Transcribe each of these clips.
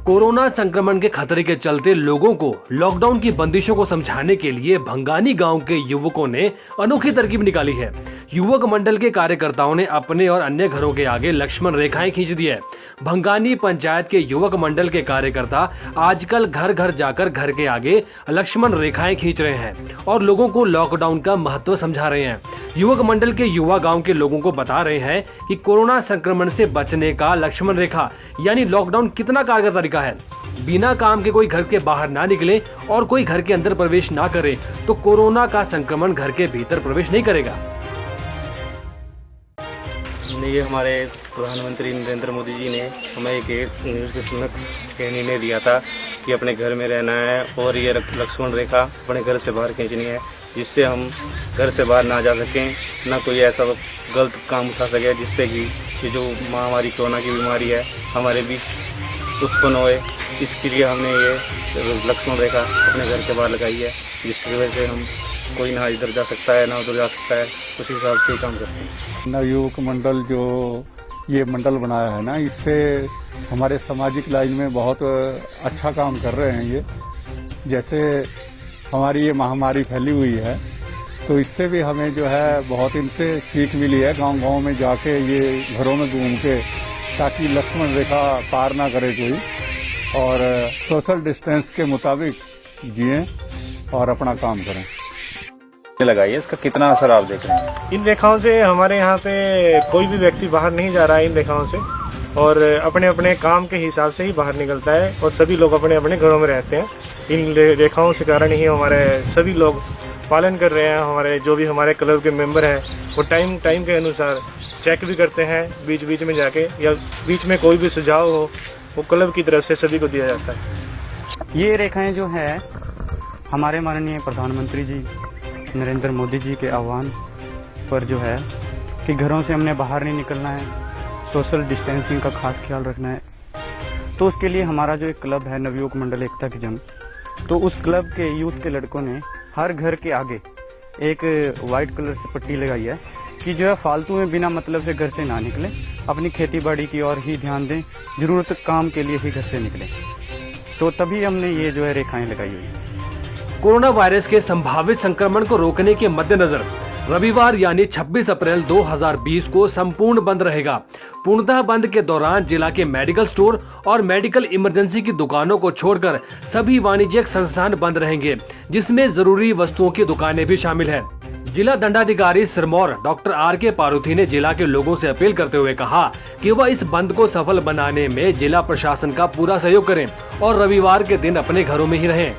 Corona संक्रमण के खतरे के चलते लोगों को लॉकडाउन की बंदिशों को समझाने के लिए भंगानी गांव के युवकों ने अनोखी तरकीब निकाली है। युवक मंडल के कार्यकर्ताओं ने अपने और अन्य घरों के आगे लक्ष्मण रेखाएं खींच दी है। भंगानी पंचायत के युवक मंडल के कार्यकर्ता आजकल घर घर जाकर घर के आगे लक्ष्मण रेखाएं खींच रहे हैं और लोगों को लॉकडाउन का महत्व समझा रहे हैं। युवक मंडल के युवा गांव के लोगों को बता रहे हैं कि कोरोना संक्रमण से बचने का लक्ष्मण रेखा यानी लॉकडाउन कितना कारगर तरीका है। बिना काम के कोई घर के बाहर ना निकले और कोई घर के अंदर प्रवेश ना करे तो कोरोना का संक्रमण घर के भीतर प्रवेश नहीं करेगा। ये हमारे प्रधानमंत्री नरेंद्र मोदी जी ने हमें एक न्यूज़ के समक्ष निर्णय दिया था कि अपने घर में रहना है और ये लक्ष्मण रेखा अपने घर से बाहर खींचनी है, जिससे हम घर से बाहर ना जा सकें, ना कोई ऐसा गलत काम उठा सके जिससे कि ये जो महामारी कोरोना की बीमारी है हमारे बीच उत्पन्न होए। इसके लिए हमने ये लक्ष्मण रेखा अपने घर के बाहर लगाई है, जिसकी वजह से हम कोई ना इधर जा सकता है ना उधर जा सकता है, उस हिसाब से काम करते हैं। नवयुवक मंडल जो ये मंडल बनाया है ना, इससे हमारे सामाजिक लाइन में बहुत अच्छा काम कर रहे हैं। ये जैसे हमारी ये महामारी फैली हुई है तो इससे भी हमें जो है बहुत इनसे सीख मिली है। गांव गांव में जाके ये घरों में घूम के ताकि लक्ष्मण रेखा पार ना करे कोई, और सोशल डिस्टेंस के मुताबिक जिएं और अपना काम करें। लगाइए, इसका कितना असर आप देख रहे हैं? इन रेखाओं से हमारे यहाँ पे कोई भी व्यक्ति बाहर नहीं जा रहा है इन रेखाओं से, और अपने अपने काम के हिसाब से ही बाहर निकलता है और सभी लोग अपने अपने घरों में रहते हैं। इन रेखाओं के कारण ही हमारे सभी लोग पालन कर रहे हैं। हमारे जो भी हमारे क्लब के मेंबर हैं वो टाइम के अनुसार चेक भी करते हैं बीच बीच में जाके, या बीच में कोई भी सुझाव हो वो क्लब की तरफ से सभी को दिया जाता है। ये रेखाएं जो है हमारे माननीय प्रधानमंत्री जी नरेंद्र मोदी जी के आह्वान पर जो है कि घरों से हमने बाहर नहीं निकलना है, सोशल डिस्टेंसिंग का खास ख्याल रखना है। तो उसके लिए हमारा जो एक क्लब है नवयुवक मंडल एकता की जंग, तो उस क्लब के यूथ के लड़कों ने हर घर के आगे एक वाइट कलर से पट्टी लगाई है कि जो है फालतू में बिना मतलब से घर से ना निकले, अपनी खेती बाड़ी की ओर ही ध्यान दें, जरूरत काम के लिए ही घर से निकलें। तो तभी हमने ये जो है रेखाएं लगाई हुई है। कोरोना वायरस के संभावित संक्रमण को रोकने के मद्देनजर रविवार यानी 26 अप्रैल 2020 को संपूर्ण बंद रहेगा। पूर्णतः बंद के दौरान जिला के मेडिकल स्टोर और मेडिकल इमरजेंसी की दुकानों को छोड़कर सभी वाणिज्यिक संस्थान बंद रहेंगे, जिसमें जरूरी वस्तुओं की दुकानें भी शामिल हैं। जिला दंडाधिकारी सिरमौर डॉक्टर आर.के. पारूथी ने जिला के लोगों से अपील करते हुए कहा कि वह इस बंद को सफल बनाने में जिला प्रशासन का पूरा सहयोग करें और रविवार के दिन अपने घरों में ही रहें।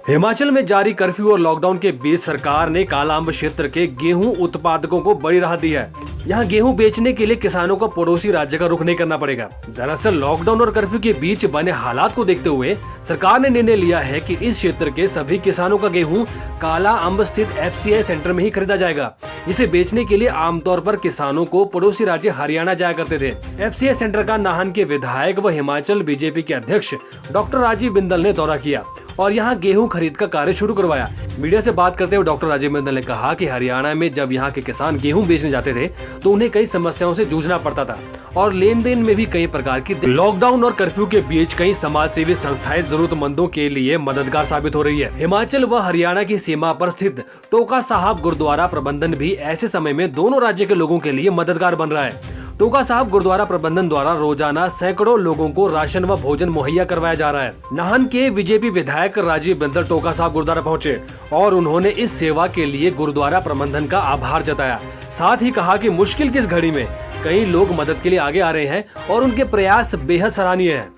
हिमाचल में जारी कर्फ्यू और लॉकडाउन के बीच सरकार ने कालाअंब क्षेत्र के गेहूं उत्पादकों को बड़ी राहत दी है। यहाँ गेहूं बेचने के लिए किसानों को पड़ोसी राज्य का रुख नहीं करना पड़ेगा। दरअसल लॉकडाउन और कर्फ्यू के बीच बने हालात को देखते हुए सरकार ने निर्णय लिया है कि इस क्षेत्र के सभी किसानों का गेहूं कालाअंब स्थित FCI सेंटर में ही खरीदा जाएगा, जिसे बेचने के लिए आमतौर पर किसानों को पड़ोसी राज्य हरियाणा जाया करते थे। FCI सेंटर का नाहन के विधायक व हिमाचल बीजेपी के अध्यक्ष डॉक्टर राजीव बिंदल ने दौरा किया और यहाँ गेहूं खरीद का कार्य शुरू करवाया। मीडिया से बात करते हुए डॉक्टर राजीव बिंदल ने कहा कि हरियाणा में जब यहाँ के किसान गेहूं बेचने जाते थे तो उन्हें कई समस्याओं से जूझना पड़ता था और लेन देन में भी कई प्रकार की लॉकडाउन और कर्फ्यू के बीच कई समाज सेवी संस्थाएं जरूरतमंदों के लिए मददगार साबित हो रही है। हिमाचल व हरियाणा की सीमा पर स्थित टोका साहब गुरुद्वारा प्रबंधन भी ऐसे समय में दोनों राज्य के लोगों के लिए मददगार बन रहा है। टोका साहब गुरुद्वारा प्रबंधन द्वारा रोजाना सैकड़ों लोगों को राशन व भोजन मुहैया करवाया जा रहा है। नाहन के बीजेपी विधायक राजीव बिंदल टोका साहब गुरुद्वारा पहुंचे और उन्होंने इस सेवा के लिए गुरुद्वारा प्रबंधन का आभार जताया। साथ ही कहा कि मुश्किल की इस घड़ी में कई लोग मदद के लिए आगे आ रहे हैं और उनके प्रयास बेहद सराहनीय है।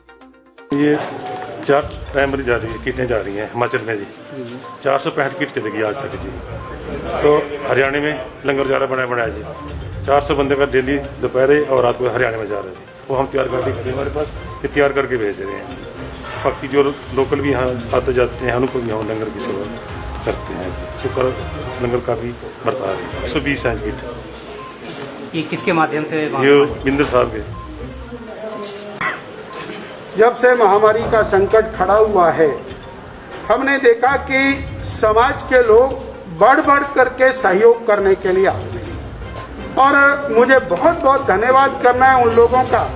ये 4 प्राइमरी जा रही है, किटें जा रही हैं हिमाचल में जी। 465 किट चलेगी आज तक जी। तो हरियाणा में लंगर जा रहा बनाया जी। 400 बंदे का डेली दोपहर और रात को हरियाणा में जा रहे हैं। वो हम तैयार करके खड़े हमारे पास, ये तैयार करके भेज रहे हैं। बाकी जो लोकल भी यहाँ आते जाते हैं उनको भी हम लंगर की सेवा करते हैं। शुक्र लंगर काफ़ी बरता रही है। 120 हैं किट। ये किसके माध्यम से? ये बिंदल साहब के। जब से महामारी का संकट खड़ा हुआ है, हमने देखा कि समाज के लोग बढ़ करके सहयोग करने के लिए आते हैं। और मुझे बहुत बहुत धन्यवाद करना है उन लोगों का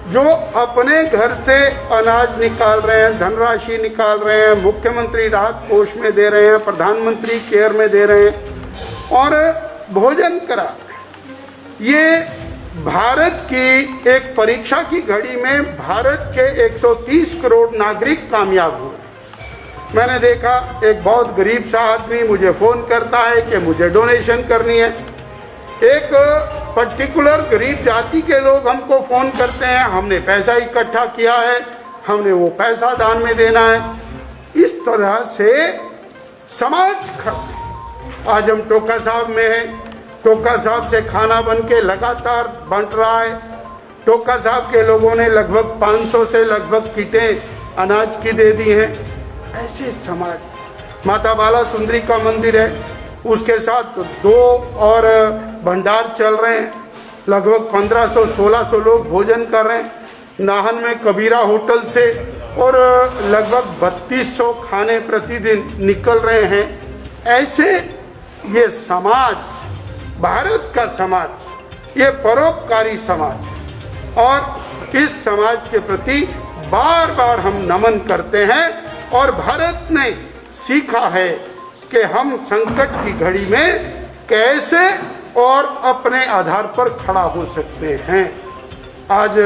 जो अपने घर से अनाज निकाल रहे हैं, धनराशि निकाल रहे हैं, मुख्यमंत्री राहत कोष में दे रहे हैं, प्रधानमंत्री केयर में दे रहे हैं और भोजन करा रहे हैं। ये भारत की एक परीक्षा की घड़ी में भारत के 130 करोड़ नागरिक कामयाब हुए। मैंने देखा एक बहुत गरीब सा आदमी मुझे फ़ोन करता है कि मुझे डोनेशन करनी है। एक पर्टिकुलर गरीब जाति के लोग हमको फ़ोन करते हैं, हमने पैसा इकट्ठा किया है, हमने वो पैसा दान में देना है। इस तरह से समाज आज हम टोका साहब में हैं, टोका साहब से खाना बन के लगातार बंट रहा है। टोका साहब के लोगों ने लगभग 500 से लगभग किटें अनाज की दे दी हैं। ऐसे समाज माता बाला सुंदरी का मंदिर है, उसके साथ 2 और भंडार चल रहे हैं, लगभग 1500-1600 लोग भोजन कर रहे हैं। नाहन में कबीरा होटल से और लगभग 3200 खाने प्रतिदिन निकल रहे हैं। ऐसे ये समाज, भारत का समाज, ये परोपकारी समाज और इस समाज के प्रति बार बार हम नमन करते हैं। और भारत ने सीखा है कि हम संकट की घड़ी में कैसे और अपने आधार पर खड़ा हो सकते हैं। आज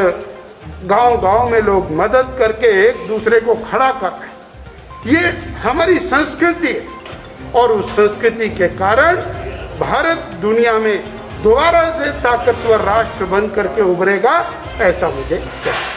गांव-गांव में लोग मदद करके एक दूसरे को खड़ा कर रहे हैं। ये हमारी संस्कृति है और उस संस्कृति के कारण भारत दुनिया में दोबारा से ताकतवर राष्ट्र बन करके उभरेगा, ऐसा मुझे लगता है।